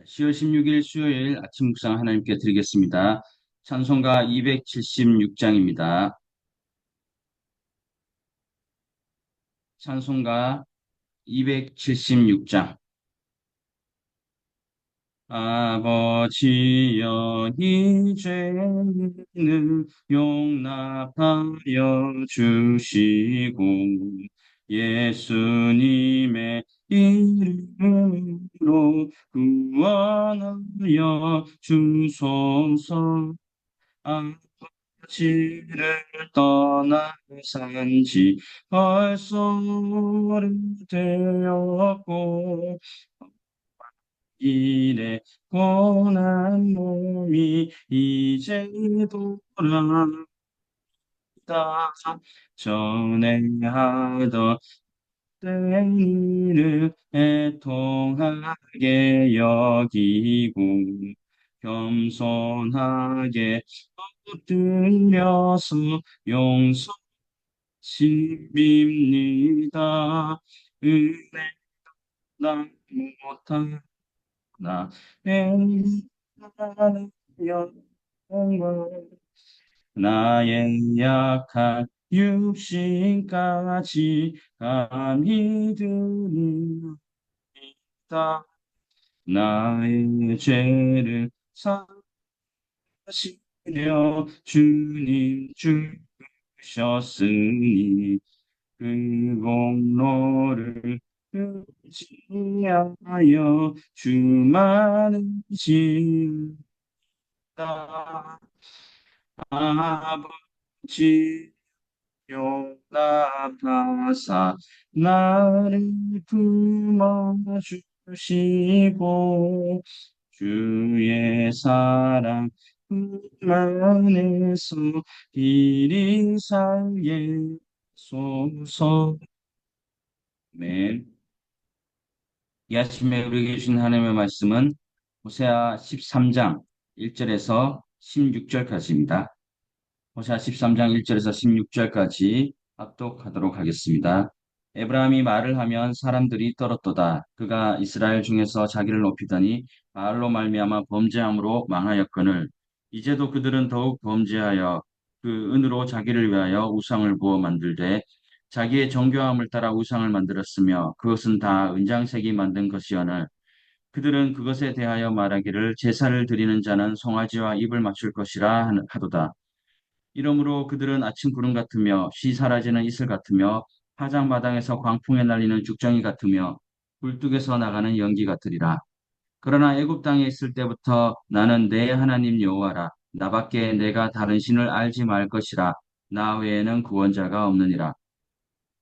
10월 16일 수요일 아침 묵상 하나님께 드리겠습니다. 찬송가 276장입니다. 찬송가 276장. 아버지여 이 죄는 용납하여 주시고 예수님의 이름으로 구원하여 주소서. 아버지를 떠나 산지 벌써 오래되었고 일에 고난 몸이 이제 돌아온다. 전에 하던 된 일을 애통하게 여기고 겸손하게 엎드려서 용서시 빕니다. 은혜 나 못하나 행하는 영광 나의 약한 육신까지 감히 드립니다. 나의 죄를 사시려 주님 주셨으니 그 공로를 의지하여 주만은 지다. 아버지 용납하사 나를 품어주시고 주의 사랑 만에서 이리 살게 소서. 네. 이 아침에 우리에게 주신 하나님의 말씀은 호세아 13장 1절에서 16절까지입니다. 호세아 13장 1절에서 16절까지 합독하도록 하겠습니다. 에브라임이 말을 하면 사람들이 떨었도다. 그가 이스라엘 중에서 자기를 높이더니 바알로 말미암아 범죄함으로 망하였거늘 이제도 그들은 더욱 범죄하여 그 은으로 자기를 위하여 우상을 부어 만들되 자기의 정교함을 따라 우상을 만들었으며 그것은 다 은장색이 만든 것이오늘 그들은 그것에 대하여 말하기를 제사를 드리는 자는 송아지와 입을 맞출 것이라 하도다. 이러므로 그들은 아침 구름 같으며 쉬 사라지는 이슬 같으며 파장마당에서 광풍에 날리는 죽정이 같으며 굴뚝에서 나가는 연기 같으리라. 그러나 애굽 땅에 있을 때부터 나는 내 하나님 여호와라. 나밖에 내가 다른 신을 알지 말 것이라. 나 외에는 구원자가 없느니라.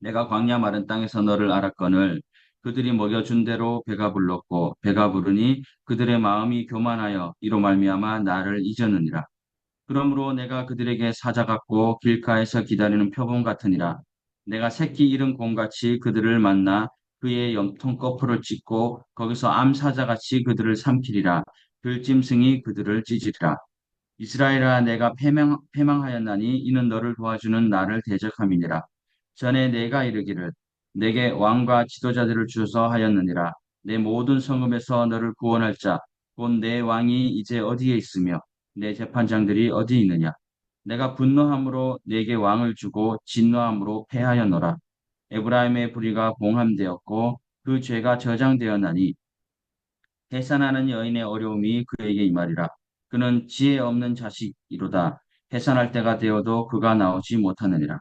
내가 광야 마른 땅에서 너를 알았거늘 그들이 먹여준 대로 배가 불렀고 배가 부르니 그들의 마음이 교만하여 이로 말미암아 나를 잊었느니라. 그러므로 내가 그들에게 사자 같고 길가에서 기다리는 표범 같으니라. 내가 새끼 잃은 곰같이 그들을 만나 그의 염통 거풀을 찢고 거기서 암사자같이 그들을 삼키리라. 들짐승이 그들을 찢으리라. 이스라엘아 내가 패망하였나니 이는 너를 도와주는 나를 대적함이니라. 전에 내가 이르기를 내게 왕과 지도자들을 주소서 하였느니라. 내 모든 성읍에서 너를 구원할 자, 곧 내 왕이 이제 어디에 있으며 내 재판장들이 어디 있느냐. 내가 분노함으로 내게 왕을 주고 진노함으로 패하였노라. 에브라임의 불의가 봉함되었고 그 죄가 저장되었나니 해산하는 여인의 어려움이 그에게 임하리라. 그는 지혜 없는 자식이로다. 해산할 때가 되어도 그가 나오지 못하느니라.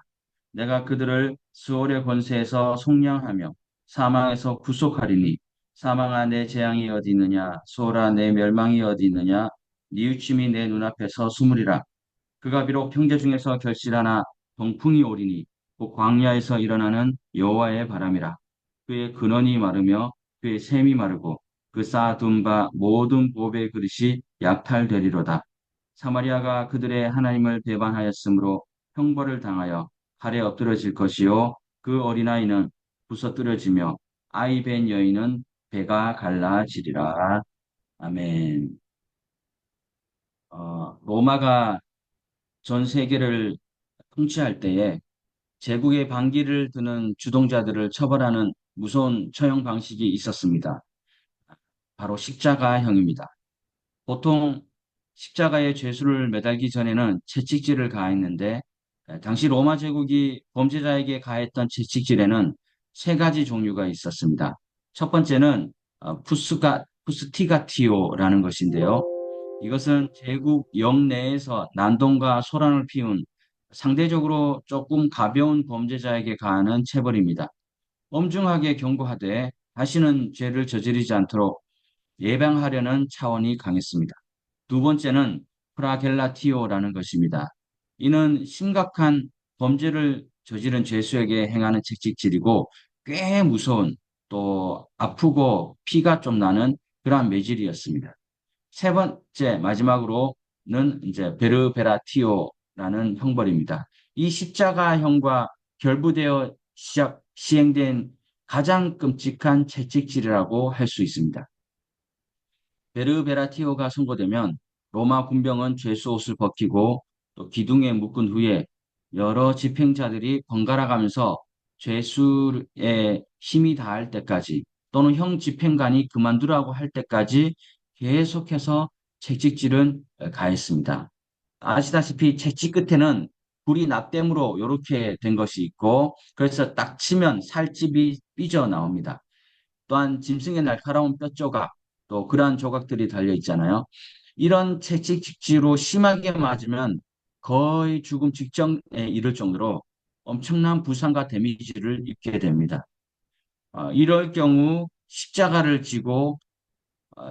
내가 그들을 수월의 권세에서 속량하며 사망에서 구속하리니 사망아 내 재앙이 어디 있느냐 수월아 내 멸망이 어디 있느냐 뉘우침이 내 눈앞에서 숨으리라. 그가 비록 형제 중에서 결실하나 동풍이 오리니 곧 광야에서 일어나는 여호와의 바람이라. 그의 근원이 마르며 그의 샘이 마르고 그 쌓아둔 바 모든 보배 그릇이 약탈되리로다. 사마리아가 그들의 하나님을 배반하였으므로 형벌을 당하여 칼에 엎드러질 것이요 그 어린아이는 부서뜨려지며 아이 벤 여인은 배가 갈라지리라. 아멘. 로마가 전 세계를 통치할 때에 제국의 반기를 드는 주동자들을 처벌하는 무서운 처형 방식이 있었습니다. 바로 십자가형입니다. 보통 십자가에 죄수를 매달기 전에는 채찍질을 가했는데 당시 로마 제국이 범죄자에게 가했던 채찍질에는 세 가지 종류가 있었습니다. 첫 번째는 푸스티가티오라는 것인데요. 이것은 제국 영내에서 난동과 소란을 피운 상대적으로 조금 가벼운 범죄자에게 가하는 체벌입니다. 엄중하게 경고하되 다시는 죄를 저지르지 않도록 예방하려는 차원이 강했습니다. 두 번째는 프라겔라티오라는 것입니다. 이는 심각한 범죄를 저지른 죄수에게 행하는 채찍질이고 꽤 무서운 또 아프고 피가 좀 나는 그러한 매질이었습니다. 세 번째 마지막으로는 이제 베르베라티오라는 형벌입니다. 이 십자가형과 결부되어 시행된 가장 끔찍한 채찍질이라고 할 수 있습니다. 베르베라티오가 선고되면 로마 군병은 죄수 옷을 벗기고 또 기둥에 묶은 후에 여러 집행자들이 번갈아 가면서 죄수의 힘이 다할 때까지 또는 형 집행관이 그만두라고 할 때까지 계속해서 채찍질은 가했습니다. 아시다시피 채찍 끝에는 불이 납땜으로 이렇게 된 것이 있고 그래서 딱 치면 살집이 삐져 나옵니다. 또한 짐승의 날카로운 뼈 조각, 또 그러한 조각들이 달려 있잖아요. 이런 채찍질로 심하게 맞으면 거의 죽음 직전에 이를 정도로 엄청난 부상과 데미지를 입게 됩니다. 이럴 경우 십자가를 지고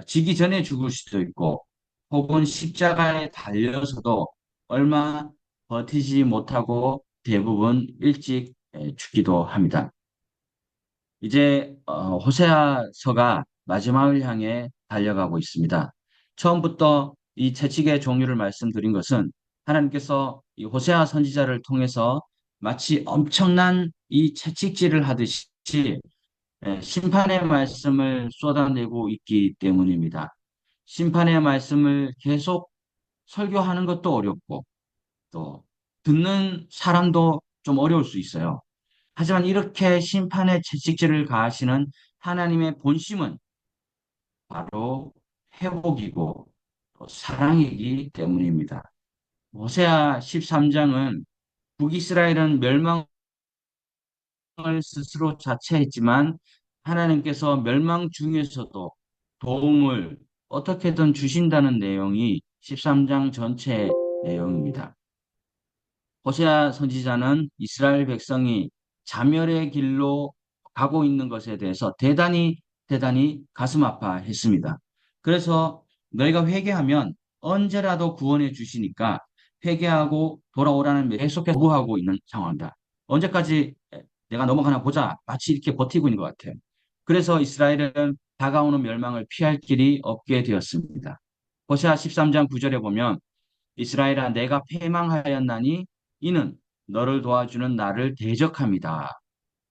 지기 전에 죽을 수도 있고 혹은 십자가에 달려서도 얼마 버티지 못하고 대부분 일찍 죽기도 합니다. 이제 호세아서가 마지막을 향해 달려가고 있습니다. 처음부터 이 채찍의 종류를 말씀드린 것은 하나님께서 이 호세아 선지자를 통해서 마치 엄청난 이 채찍질을 하듯이 심판의 말씀을 쏟아내고 있기 때문입니다. 심판의 말씀을 계속 설교하는 것도 어렵고 또 듣는 사람도 좀 어려울 수 있어요. 하지만 이렇게 심판의 채찍질을 가하시는 하나님의 본심은 바로 회복이고 또 사랑이기 때문입니다. 호세아 13장은 북이스라엘은 멸망을 스스로 자처했지만 하나님께서 멸망 중에서도 도움을 어떻게든 주신다는 내용이 13장 전체 내용입니다. 호세아 선지자는 이스라엘 백성이 자멸의 길로 가고 있는 것에 대해서 대단히 가슴 아파했습니다. 그래서 너희가 회개하면 언제라도 구원해 주시니까 회개하고 돌아오라는 계속해서 거부하고 있는 상황입니다. 언제까지 내가 넘어가나 보자. 마치 이렇게 버티고 있는 것 같아요. 그래서 이스라엘은 다가오는 멸망을 피할 길이 없게 되었습니다. 호세아 13장 9절에 보면 이스라엘아 내가 패망하였나니 이는 너를 도와주는 나를 대적함이다.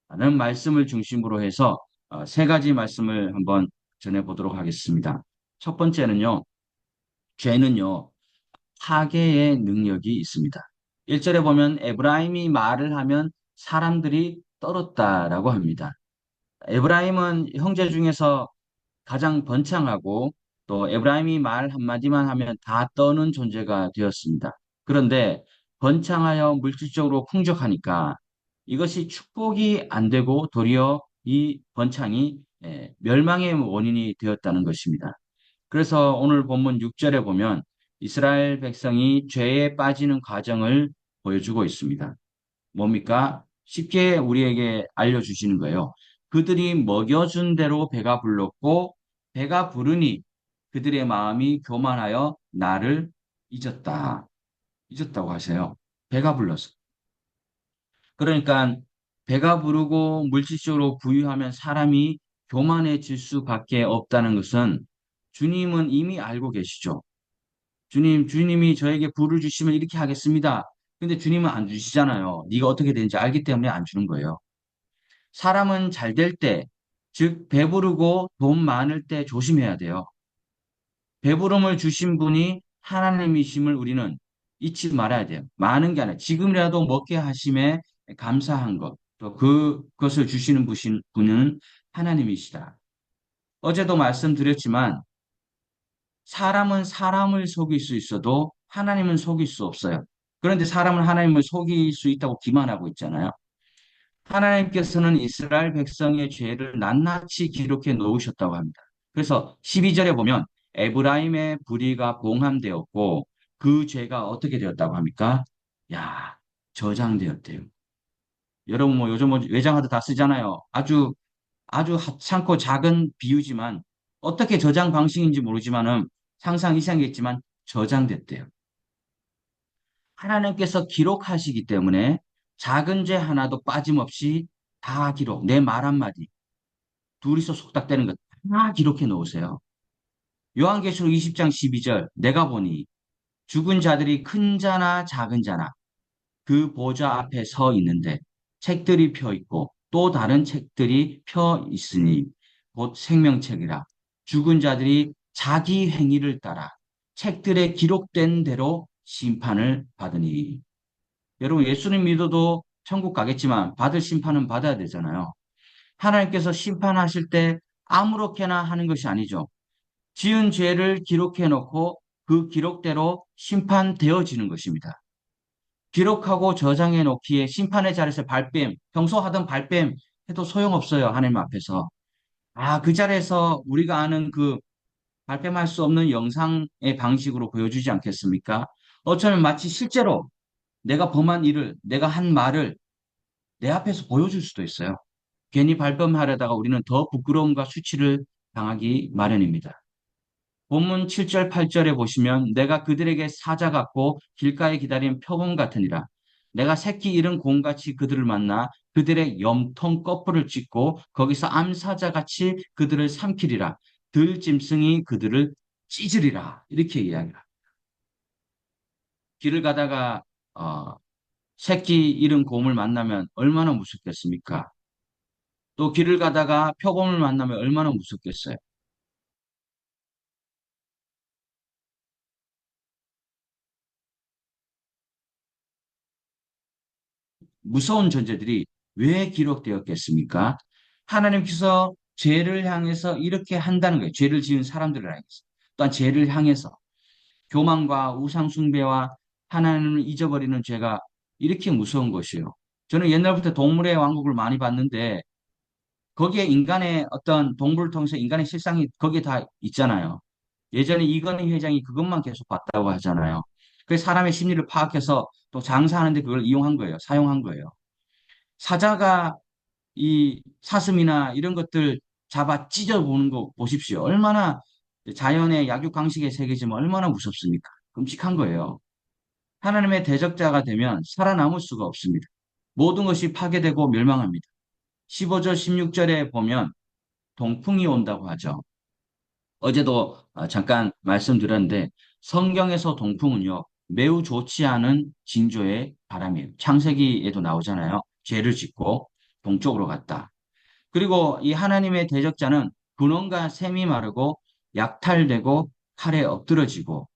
라는 말씀을 중심으로 해서 세 가지 말씀을 한번 전해보도록 하겠습니다. 첫 번째는요, 죄는요, 파괴의 능력이 있습니다. 1절에 보면 에브라임이 말을 하면 사람들이 떨었다라고 합니다. 에브라임은 형제 중에서 가장 번창하고 또 에브라임이 말 한마디만 하면 다 떠는 존재가 되었습니다. 그런데 번창하여 물질적으로 풍족하니까 이것이 축복이 안 되고 도리어 이 번창이 멸망의 원인이 되었다는 것입니다. 그래서 오늘 본문 6절에 보면 이스라엘 백성이 죄에 빠지는 과정을 보여주고 있습니다. 뭡니까? 쉽게 우리에게 알려주시는 거예요. 그들이 먹여준 대로 배가 불렀고 배가 부르니 그들의 마음이 교만하여 나를 잊었다. 잊었다고 하세요. 배가 불렀어. 그러니까 배가 부르고 물질적으로 부유하면 사람이 교만해질 수밖에 없다는 것은 주님은 이미 알고 계시죠. 주님이 저에게 부를 주시면 이렇게 하겠습니다. 근데 주님은 안 주시잖아요. 네가 어떻게 되는지 알기 때문에 안 주는 거예요. 사람은 잘 될 때, 즉 배부르고 돈 많을 때 조심해야 돼요. 배부름을 주신 분이 하나님이심을 우리는 잊지 말아야 돼요. 많은 게 아니라 지금이라도 먹게 하심에 감사한 것, 또 그것을 주시는 분은 하나님이시다. 어제도 말씀드렸지만 사람은 사람을 속일 수 있어도 하나님은 속일 수 없어요. 그런데 사람은 하나님을 속일 수 있다고 기만하고 있잖아요. 하나님께서는 이스라엘 백성의 죄를 낱낱이 기록해 놓으셨다고 합니다. 그래서 12절에 보면 에브라임의 불의가 봉함되었고 그 죄가 어떻게 되었다고 합니까? 야, 저장되었대요. 여러분 뭐 요즘 뭐 외장하드 다 쓰잖아요. 아주 하찮고 작은 비유지만 어떻게 저장 방식인지 모르지만은 상상 이상이겠지만 저장됐대요. 하나님께서 기록하시기 때문에 작은 죄 하나도 빠짐없이 다 기록, 내 말 한마디, 둘이서 속닥대는 것 다 기록해 놓으세요. 요한계시록 20장 12절, 내가 보니 죽은 자들이 큰 자나 작은 자나 그 보좌 앞에 서 있는데 책들이 펴 있고 또 다른 책들이 펴 있으니 곧 생명책이라 죽은 자들이 자기 행위를 따라 책들에 기록된 대로 심판을 받으니 여러분 예수님 믿어도 천국 가겠지만 받을 심판은 받아야 되잖아요. 하나님께서 심판하실 때 아무렇게나 하는 것이 아니죠. 지은 죄를 기록해 놓고 그 기록대로 심판되어지는 것입니다. 기록하고 저장해 놓기에 심판의 자리에서 발뺌, 평소 하던 발뺌 해도 소용없어요. 하나님 앞에서. 아, 그 자리에서 우리가 아는 그 발뺌할 수 없는 영상의 방식으로 보여주지 않겠습니까? 어쩌면 마치 실제로 내가 범한 일을, 내가 한 말을 내 앞에서 보여줄 수도 있어요. 괜히 발뺌하려다가 우리는 더 부끄러움과 수치를 당하기 마련입니다. 본문 7절, 8절에 보시면 내가 그들에게 사자 같고 길가에 기다린 표범 같으니라. 내가 새끼 잃은 곰같이 그들을 만나 그들의 염통 거풀을 찢고 거기서 암사자같이 그들을 삼키리라. 들짐승이 그들을 찢으리라. 이렇게 이야기합니다. 길을 가다가 새끼 잃은 곰을 만나면 얼마나 무섭겠습니까? 또 길을 가다가 표범을 만나면 얼마나 무섭겠어요? 무서운 존재들이 왜 기록되었겠습니까? 하나님께서 죄를 향해서 이렇게 한다는 거예요. 죄를 지은 사람들을 향해서. 또한 죄를 향해서 교만과 우상숭배와 하나님을 잊어버리는 죄가 이렇게 무서운 것이요. 저는 옛날부터 동물의 왕국을 많이 봤는데 거기에 인간의 어떤 동물을 통해서 인간의 실상이 거기에 다 있잖아요. 예전에 이건희 회장이 그것만 계속 봤다고 하잖아요. 그 사람의 심리를 파악해서 또 장사하는데 그걸 이용한 거예요. 사용한 거예요. 사자가 이 사슴이나 이런 것들 잡아 찢어보는 거 보십시오. 얼마나 자연의 약육강식의 세계지만 얼마나 무섭습니까? 끔찍한 거예요. 하나님의 대적자가 되면 살아남을 수가 없습니다. 모든 것이 파괴되고 멸망합니다. 15절, 16절에 보면 동풍이 온다고 하죠. 어제도 잠깐 말씀드렸는데 성경에서 동풍은요 매우 좋지 않은 징조의 바람이에요. 창세기에도 나오잖아요. 죄를 짓고 동쪽으로 갔다. 그리고 이 하나님의 대적자는 분홍과 샘이 마르고 약탈되고 칼에 엎드러지고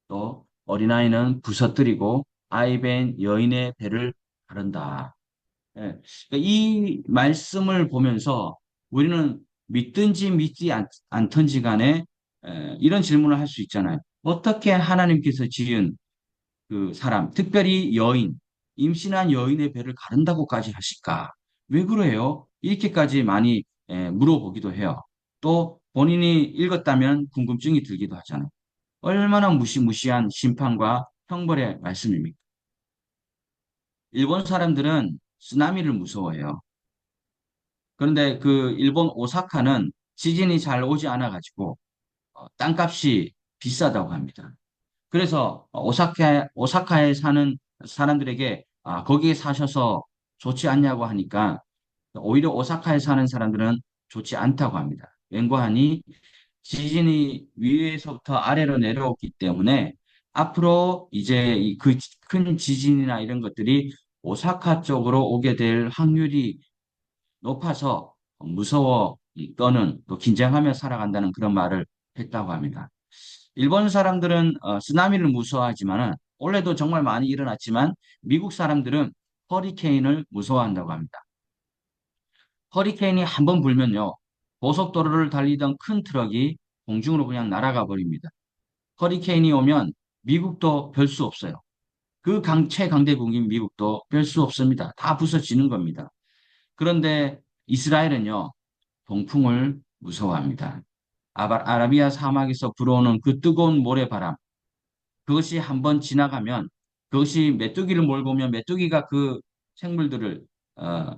또 어린아이는 부서뜨리고 아이벤 여인의 배를 가른다. 예. 그러니까 이 말씀을 보면서 우리는 믿든지 믿지 않든지 간에 이런 질문을 할 수 있잖아요. 어떻게 하나님께서 지은 그 사람, 특별히 여인, 임신한 여인의 배를 가른다고까지 하실까? 왜 그래요? 이렇게까지 많이 물어보기도 해요. 또 본인이 읽었다면 궁금증이 들기도 하잖아요. 얼마나 무시무시한 심판과 형벌의 말씀입니까? 일본 사람들은 쓰나미를 무서워해요. 그런데 그 일본 오사카는 지진이 잘 오지 않아가지고 땅값이 비싸다고 합니다. 그래서 오사카에 사는 사람들에게 거기에 사셔서 좋지 않냐고 하니까 오히려 오사카에 사는 사람들은 좋지 않다고 합니다. 왠고하니 지진이 위에서부터 아래로 내려오기 때문에 앞으로 이제 그 큰 지진이나 이런 것들이 오사카 쪽으로 오게 될 확률이 높아서 무서워 떠는 또 긴장하며 살아간다는 그런 말을 했다고 합니다. 일본 사람들은 쓰나미를 무서워하지만은 올해도 정말 많이 일어났지만 미국 사람들은 허리케인을 무서워한다고 합니다. 허리케인이 한번 불면요. 고속도로를 달리던 큰 트럭이 공중으로 그냥 날아가 버립니다. 허리케인이 오면 미국도 별 수 없어요. 그 최강대국인 미국도 별 수 없습니다. 다 부서지는 겁니다. 그런데 이스라엘은요, 동풍을 무서워합니다. 아라비아 사막에서 불어오는 그 뜨거운 모래바람, 그것이 한번 지나가면 그것이 메뚜기를 몰고 오면 메뚜기가 그 생물들을,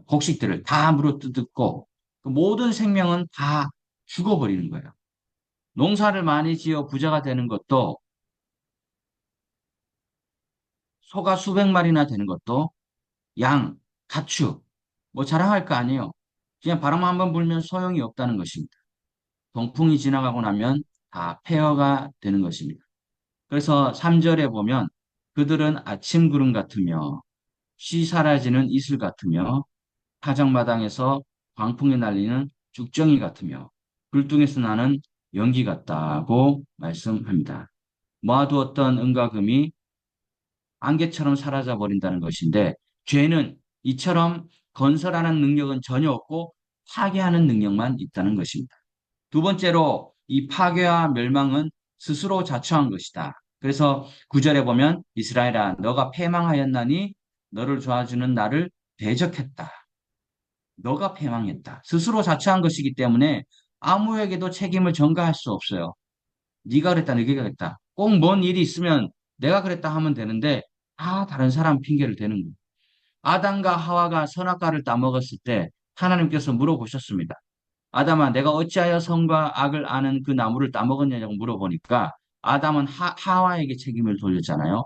곡식들을 다 물어뜯고 그 모든 생명은 다 죽어버리는 거예요. 농사를 많이 지어 부자가 되는 것도 소가 수백 마리나 되는 것도 양, 가축, 뭐 자랑할 거 아니에요. 그냥 바람 한번 불면 소용이 없다는 것입니다. 동풍이 지나가고 나면 다 폐허가 되는 것입니다. 그래서 3절에 보면 그들은 아침 구름 같으며 쉬 사라지는 이슬 같으며 타작마당에서 광풍이 날리는 죽정이 같으며 불뚱에서 나는 연기 같다고 말씀합니다. 모아두었던 은과 금이 안개처럼 사라져 버린다는 것인데 죄는 이처럼 건설하는 능력은 전혀 없고 파괴하는 능력만 있다는 것입니다. 두 번째로 이 파괴와 멸망은 스스로 자초한 것이다. 그래서 구절에 보면 이스라엘아 너가 패망하였나니 너를 도와주는 나를 대적했다. 너가 패망했다. 스스로 자초한 것이기 때문에 아무에게도 책임을 전가할 수 없어요. 네가 그랬다, 네가 그랬다. 꼭 뭔 일이 있으면 내가 그랬다 하면 되는데 다 다른 사람 핑계를 대는 거예요. 아담과 하와가 선악과를 따먹었을 때 하나님께서 물어보셨습니다. 아담아, 내가 어찌하여 선과 악을 아는 그 나무를 따먹었냐고 물어보니까 아담은 하와에게 책임을 돌렸잖아요.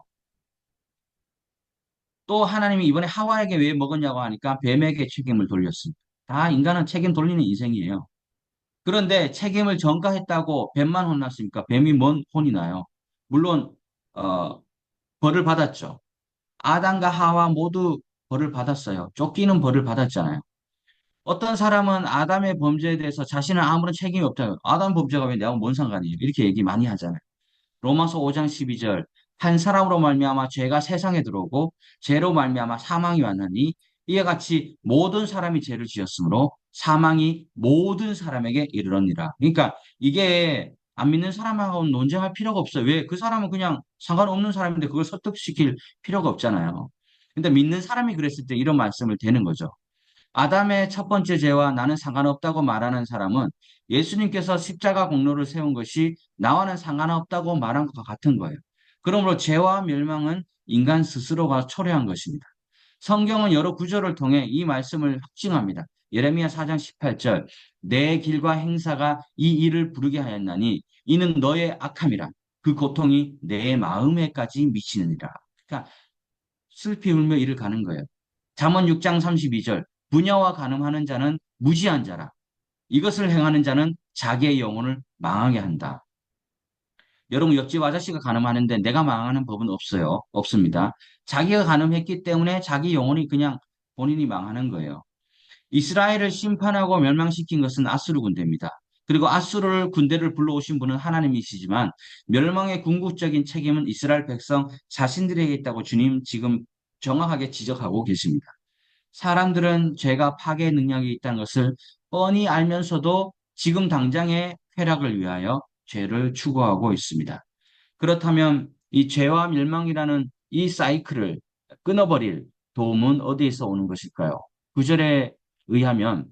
또 하나님이 이번에 하와에게 왜 먹었냐고 하니까 뱀에게 책임을 돌렸습니다. 다 인간은 책임 돌리는 인생이에요. 그런데 책임을 전가했다고 뱀만 혼났으니까 뱀이 뭔 혼이 나요? 물론 어, 벌을 받았죠. 아담과 하와 모두 벌을 받았어요. 쫓기는 벌을 받았잖아요. 어떤 사람은 아담의 범죄에 대해서 자신은 아무런 책임이 없다. 아담 범죄가 왜 내가 뭔 상관이에요? 이렇게 얘기 많이 하잖아요. 로마서 5장 12절 한 사람으로 말미암아 죄가 세상에 들어오고 죄로 말미암아 사망이 왔나니 이와 같이 모든 사람이 죄를 지었으므로 사망이 모든 사람에게 이르렀니라. 그러니까 이게 안 믿는 사람하고는 논쟁할 필요가 없어요. 왜? 그 사람은 그냥 상관없는 사람인데 그걸 설득시킬 필요가 없잖아요. 근데 믿는 사람이 그랬을 때 이런 말씀을 되는 거죠. 아담의 첫 번째 죄와 나는 상관없다고 말하는 사람은 예수님께서 십자가 공로를 세운 것이 나와는 상관없다고 말한 것과 같은 거예요. 그러므로 죄와 멸망은 인간 스스로가 초래한 것입니다. 성경은 여러 구절을 통해 이 말씀을 확증합니다. 예레미야 4장 18절 내 길과 행사가 이 일을 부르게 하였나니 이는 너의 악함이라 그 고통이 내 마음에까지 미치느니라. 그러니까 슬피 울며 이를 가는 거예요. 잠언 6장 32절 부녀와 간음하는 자는 무지한 자라. 이것을 행하는 자는 자기의 영혼을 망하게 한다. 여러분 옆집 아저씨가 간음하는데 내가 망하는 법은 없어요. 없습니다. 자기가 간음했기 때문에 자기 영혼이 그냥 본인이 망하는 거예요. 이스라엘을 심판하고 멸망시킨 것은 아수르 군대입니다. 그리고 아수르 군대를 불러오신 분은 하나님이시지만 멸망의 궁극적인 책임은 이스라엘 백성 자신들에게 있다고 주님 지금 정확하게 지적하고 계십니다. 사람들은 죄가 파괴 능력이 있다는 것을 뻔히 알면서도 지금 당장의 쾌락을 위하여 죄를 추구하고 있습니다. 그렇다면 이 죄와 멸망이라는 이 사이클을 끊어버릴 도움은 어디에서 오는 것일까요? 구절에 의하면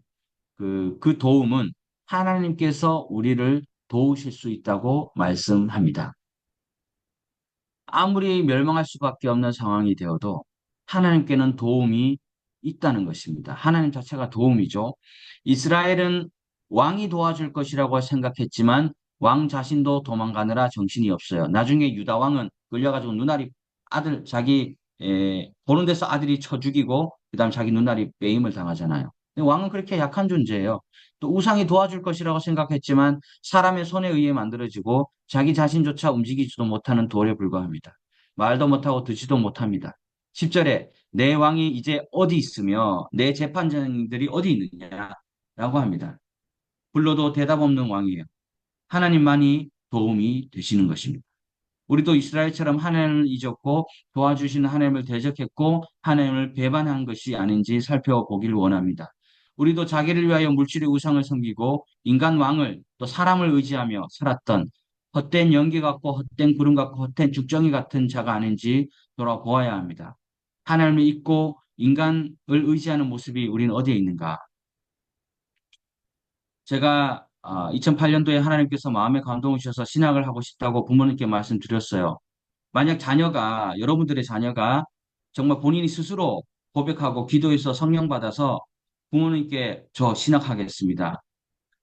그 도움은 하나님께서 우리를 도우실 수 있다고 말씀합니다. 아무리 멸망할 수밖에 없는 상황이 되어도 하나님께는 도움이 있다는 것입니다. 하나님 자체가 도움이죠. 이스라엘은 왕이 도와줄 것이라고 생각했지만 왕 자신도 도망가느라 정신이 없어요. 나중에 유다 왕은 끌려가지고 누나리 아들 자기 보는 데서 아들이 쳐 죽이고 그다음 자기 누나리 빼임을 당하잖아요. 근데 왕은 그렇게 약한 존재예요. 또 우상이 도와줄 것이라고 생각했지만 사람의 손에 의해 만들어지고 자기 자신조차 움직이지도 못하는 돌에 불과합니다. 말도 못하고 듣지도 못합니다. 10절에 내 왕이 이제 어디 있으며 내 재판장들이 어디 있느냐라고 합니다. 불러도 대답 없는 왕이에요. 하나님만이 도움이 되시는 것입니다. 우리도 이스라엘처럼 하나님을 잊었고 도와주시는 하나님을 대적했고 하나님을 배반한 것이 아닌지 살펴보기를 원합니다. 우리도 자기를 위하여 물질의 우상을 섬기고 인간 왕을 또 사람을 의지하며 살았던 헛된 연기 같고 헛된 구름 같고 헛된 죽정이 같은 자가 아닌지 돌아보아야 합니다. 하나님을 잊고 인간을 의지하는 모습이 우리는 어디에 있는가? 제가 2008년도에 하나님께서 마음에 감동을 주셔서 신학을 하고 싶다고 부모님께 말씀드렸어요. 만약 여러분들의 자녀가 정말 본인이 스스로 고백하고 기도해서 성령 받아서 부모님께 저 신학하겠습니다.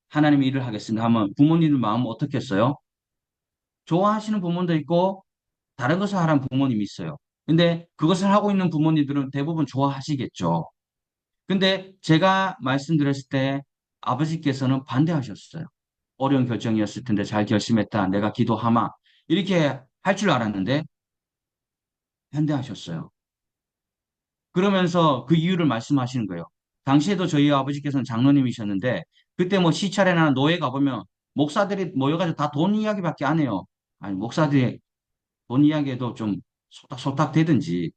하나님의 일을 하겠습니다 하면 부모님 마음은 어떻겠어요? 좋아하시는 부모도 있고 다른 것을 하라는 부모님이 있어요. 근데 그것을 하고 있는 부모님들은 대부분 좋아하시겠죠. 근데 제가 말씀드렸을 때 아버지께서는 반대하셨어요. 어려운 결정이었을 텐데 잘 결심했다. 내가 기도하마. 이렇게 할 줄 알았는데 반대하셨어요. 그러면서 그 이유를 말씀하시는 거예요. 당시에도 저희 아버지께서는 장로님이셨는데 그때 뭐 시찰이나 노예 가보면 목사들이 모여가지고 다 돈 이야기밖에 안 해요. 아니 목사들이 돈 이야기해도 좀 속닥속닥 되든지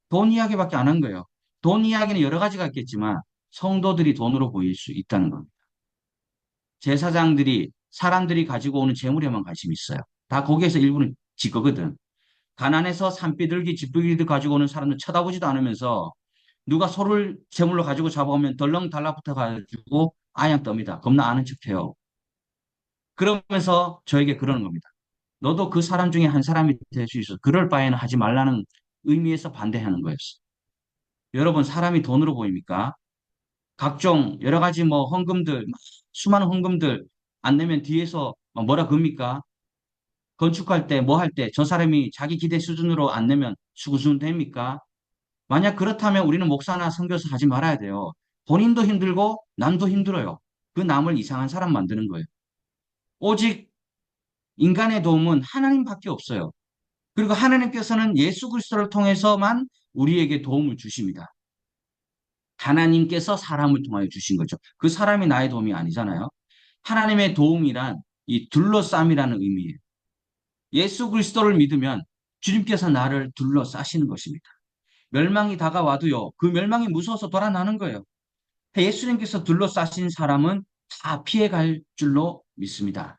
돈 이야기밖에 안 한 거예요. 돈 이야기는 여러 가지가 있겠지만 성도들이 돈으로 보일 수 있다는 겁니다. 제사장들이 사람들이 가지고 오는 재물에만 관심이 있어요. 다 거기에서 일부는 지 거거든. 가난해서 산비둘기, 집비둘기 가지고 오는 사람들 쳐다보지도 않으면서 누가 소를 제물로 가지고 잡아오면 덜렁 달라붙어 가지고 아양 떱니다. 겁나 아는 척해요. 그러면서 저에게 그러는 겁니다. 너도 그 사람 중에 한 사람이 될 수 있어. 그럴 바에는 하지 말라는 의미에서 반대하는 거였어. 여러분, 사람이 돈으로 보입니까? 각종 여러 가지 뭐 헌금들, 수많은 헌금들 안 내면 뒤에서 뭐라 그럽니까? 건축할 때, 뭐 할 때, 저 사람이 자기 기대 수준으로 안 내면 수구순 됩니까? 만약 그렇다면 우리는 목사나 선교사 하지 말아야 돼요. 본인도 힘들고 남도 힘들어요. 그 남을 이상한 사람 만드는 거예요. 오직 인간의 도움은 하나님밖에 없어요. 그리고 하나님께서는 예수 그리스도를 통해서만 우리에게 도움을 주십니다. 하나님께서 사람을 통하여 주신 거죠. 그 사람이 나의 도움이 아니잖아요. 하나님의 도움이란 이 둘러쌈이라는 의미예요. 예수 그리스도를 믿으면 주님께서 나를 둘러싸시는 것입니다. 멸망이 다가와도요, 그 멸망이 무서워서 돌아나는 거예요. 예수님께서 둘러싸신 사람은 다 피해갈 줄로 믿습니다.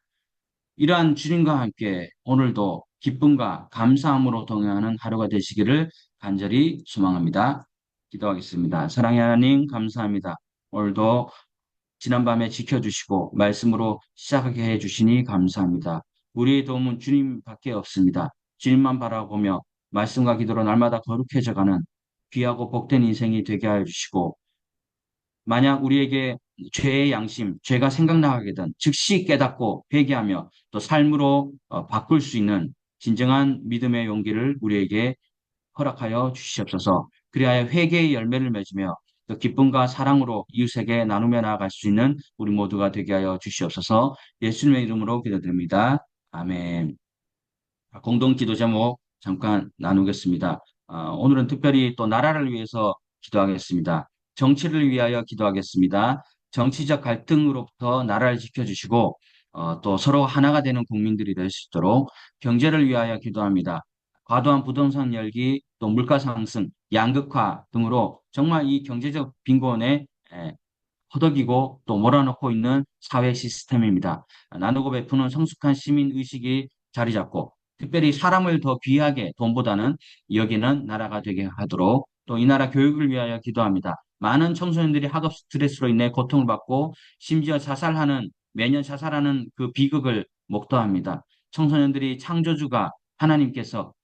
이러한 주님과 함께 오늘도 기쁨과 감사함으로 동행하는 하루가 되시기를 간절히 소망합니다. 기도하겠습니다. 사랑의 하나님, 감사합니다. 오늘도 지난밤에 지켜주시고 말씀으로 시작하게 해주시니 감사합니다. 우리의 도움은 주님밖에 없습니다. 주님만 바라보며 말씀과 기도로 날마다 거룩해져가는 귀하고 복된 인생이 되게 하여 주시고 만약 우리에게 죄의 양심, 죄가 생각나게든 즉시 깨닫고 회개하며 또 삶으로 바꿀 수 있는 진정한 믿음의 용기를 우리에게 허락하여 주시옵소서. 그리하여 회개의 열매를 맺으며 또 기쁨과 사랑으로 이웃에게 나누며 나아갈 수 있는 우리 모두가 되게 하여 주시옵소서. 예수님의 이름으로 기도드립니다. 아멘. 공동 기도 제목 잠깐 나누겠습니다. 오늘은 특별히 또 나라를 위해서 기도하겠습니다. 정치를 위하여 기도하겠습니다. 정치적 갈등으로부터 나라를 지켜주시고 또 서로 하나가 되는 국민들이 될 수 있도록 경제를 위하여 기도합니다. 과도한 부동산 열기, 또 물가 상승, 양극화 등으로 정말 이 경제적 빈곤에 허덕이고 또 몰아넣고 있는 사회 시스템입니다. 나누고 베푸는 성숙한 시민 의식이 자리 잡고 특별히 사람을 더 귀하게 돈보다는 여기는 나라가 되게 하도록 또 이 나라 교육을 위하여 기도합니다. 많은 청소년들이 학업 스트레스로 인해 고통을 받고 심지어 매년 자살하는 그 비극을 목도합니다. 청소년들이 창조주가 하나님께서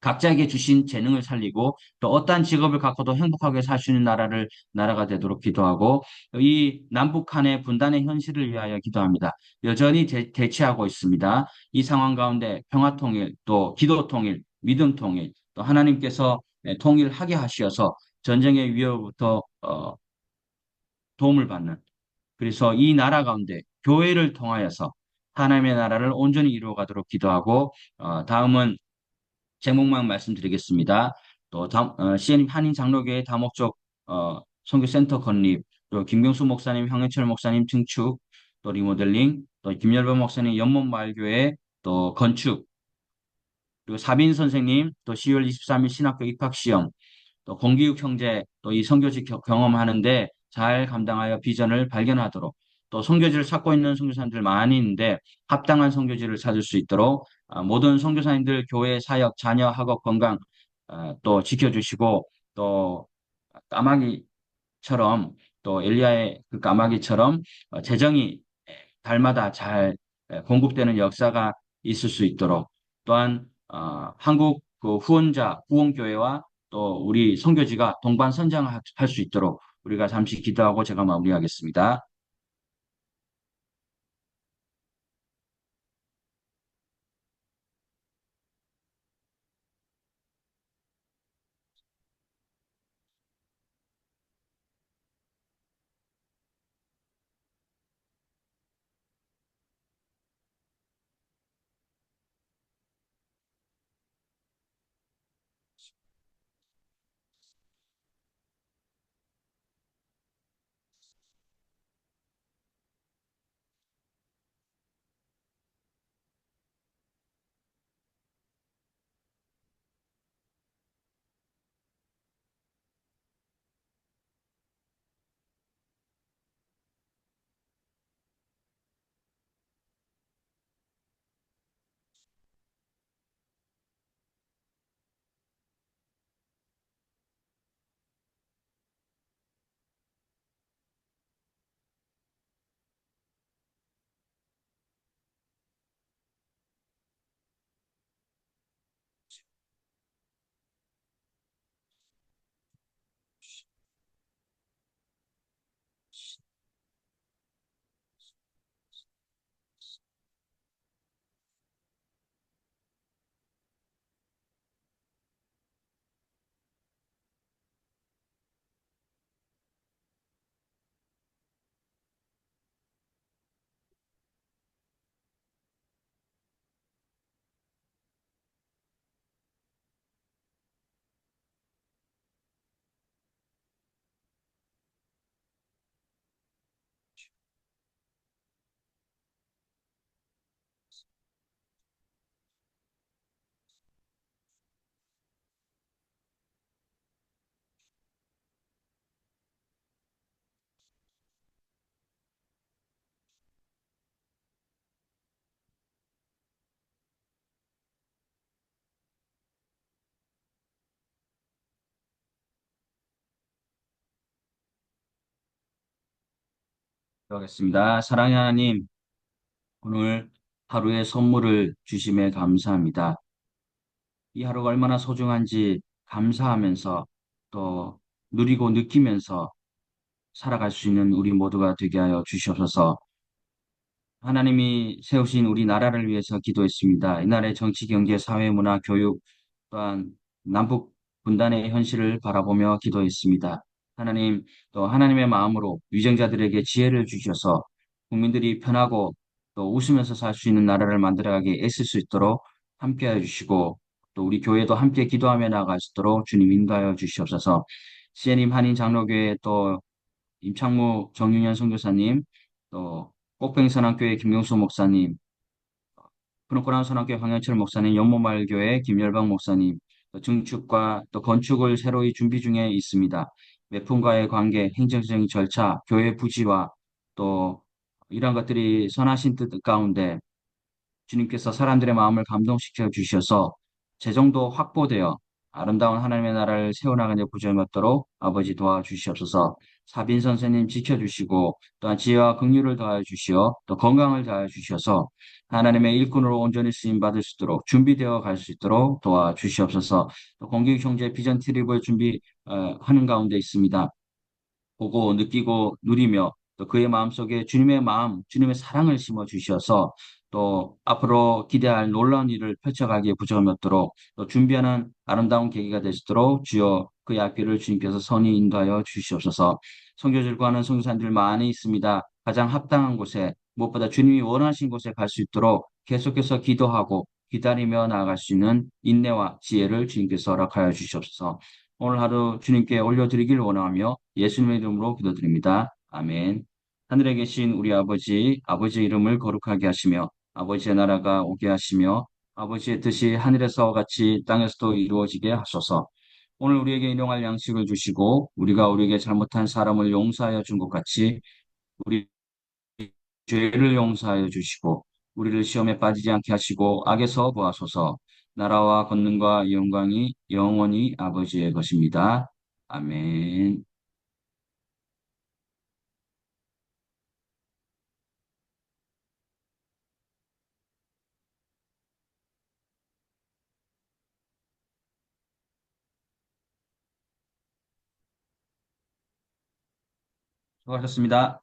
각자에게 주신 재능을 살리고 또 어떠한 직업을 갖고도 행복하게 살 수 있는 나라가 되도록 기도하고 이 남북한의 분단의 현실을 위하여 기도합니다. 여전히 대치하고 있습니다. 이 상황 가운데 평화 통일, 또 기도 통일, 믿음 통일, 또 하나님께서 통일하게 하시어서 전쟁의 위협부터 도움을 받는 그래서 이 나라 가운데 교회를 통하여서 하나님의 나라를 온전히 이루어가도록 기도하고 다음은 제목만 말씀드리겠습니다. 또 CN 한인 장로교회 다목적 선교센터 건립, 또 김경수 목사님, 황현철 목사님 증축, 또 리모델링, 또 김열범 목사님 연못마을교회 또 건축, 그리고 사빈 선생님 또 10월 23일 신학교 입학시험, 또 공기육 형제 또 이 선교직 경험하는데 잘 감당하여 비전을 발견하도록 또 선교지를 찾고 있는 선교사님들 많이 있는데 합당한 선교지를 찾을 수 있도록 모든 선교사님들 교회 사역, 자녀, 학업, 건강 또 지켜주시고 또 까마귀처럼 또 엘리야의 그 까마귀처럼 재정이 달마다 잘 공급되는 역사가 있을 수 있도록 또한 한국 그 후원자 후원교회와 또 우리 선교지가 동반선장할 수 있도록 우리가 잠시 기도하고 제가 마무리하겠습니다. 하겠습니다. 사랑의 하나님, 오늘 하루의 선물을 주심에 감사합니다. 이 하루가 얼마나 소중한지 감사하면서 또 누리고 느끼면서 살아갈 수 있는 우리 모두가 되게 하여 주시옵소서. 하나님이 세우신 우리나라를 위해서 기도했습니다. 이날의 정치, 경제, 사회, 문화, 교육 또한 남북 분단의 현실을 바라보며 기도했습니다. 하나님, 또 하나님의 마음으로 위정자들에게 지혜를 주셔서 국민들이 편하고 또 웃으면서 살 수 있는 나라를 만들어가게 애쓸 수 있도록 함께하여 주시고 또 우리 교회도 함께 기도하며 나아갈 수 있도록 주님 인도하여 주시옵소서. CN임 한인 장로교회 또 임창무 정윤현 선교사님 또 꼭팽선악교회 김경수 목사님 푸른코랑 선악교회 황현철 목사님, 연모마을교회 김열방 목사님, 또 증축과 또 건축을 새로이 준비 중에 있습니다. 매품과의 관계, 행정적인 절차, 교회 부지와 또 이런 것들이 선하신 뜻 가운데 주님께서 사람들의 마음을 감동시켜 주셔서 재정도 확보되어 아름다운 하나님의 나라를 세워나가는 부조에 맞도록 아버지 도와주시옵소서. 사빈 선생님 지켜주시고 또한 지혜와 긍휼을 더하여 주시어 또 건강을 더하여 주셔서 하나님의 일꾼으로 온전히 쓰임 받을 수 있도록 준비되어 갈 수 있도록 도와주시옵소서. 또 공기 형제 비전 트립을 준비하는 가운데 있습니다. 보고 느끼고 누리며 또 그의 마음속에 주님의 마음, 주님의 사랑을 심어 주셔서 또 앞으로 기대할 놀라운 일을 펼쳐가기에 부족함이 없도록 또 준비하는 아름다운 계기가 되시도록 주여 그의 앞길을 주님께서 선히 인도하여 주시옵소서. 선교지를 구하는 선교사님들 많이 있습니다. 가장 합당한 곳에 무엇보다 주님이 원하신 곳에 갈 수 있도록 계속해서 기도하고 기다리며 나아갈 수 있는 인내와 지혜를 주님께서 허락하여 주시옵소서. 오늘 하루 주님께 올려드리길 원하며 예수님의 이름으로 기도드립니다. 아멘. 하늘에 계신 우리 아버지, 아버지의 이름을 거룩하게 하시며 아버지의 나라가 오게 하시며 아버지의 뜻이 하늘에서와 같이 땅에서도 이루어지게 하소서. 오늘 우리에게 일용할 양식을 주시고 우리가 우리에게 잘못한 사람을 용서하여 준 것 같이 우리 죄를 용서하여 주시고 우리를 시험에 빠지지 않게 하시고 악에서 구하소서. 나라와 권능과 영광이 영원히 아버지의 것입니다. 아멘. 수고하셨습니다.